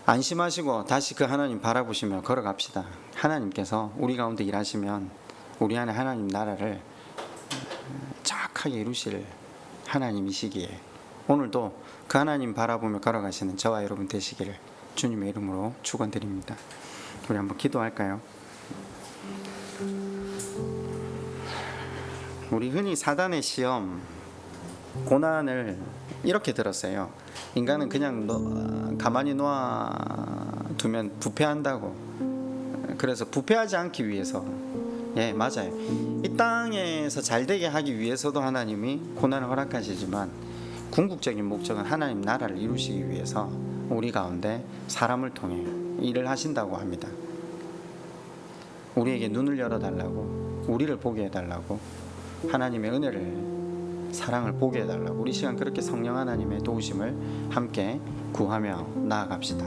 안심하시고 다시 그 하나님 바라보시며 걸어갑시다. 하나님께서 우리 가운데 일하시면 우리 안에 하나님 나라를 정확하게 이루실 하나님이시기에 오늘도 그 하나님 바라보며 걸어가시는 저와 여러분 되시기를 주님의 이름으로 축원드립니다. 우리 한번 기도할까요? 우리 흔히 사단의 시험, 고난을 이렇게 들었어요. 인간은 그냥 가만히 놓아두면 부패한다고. 그래서 부패하지 않기 위해서, 예, 맞아요. 이 땅에서 잘되게 하기 위해서도 하나님이 고난을 허락하시지만 궁극적인 목적은 하나님 나라를 이루시기 위해서 우리 가운데 사람을 통해 일을 하신다고 합니다. 우리에게 눈을 열어달라고, 우리를 보게 해달라고, 하나님의 은혜를, 사랑을 보게 해달라고, 우리 시간 그렇게 성령 하나님의 도우심을 함께 구하며 나아갑시다.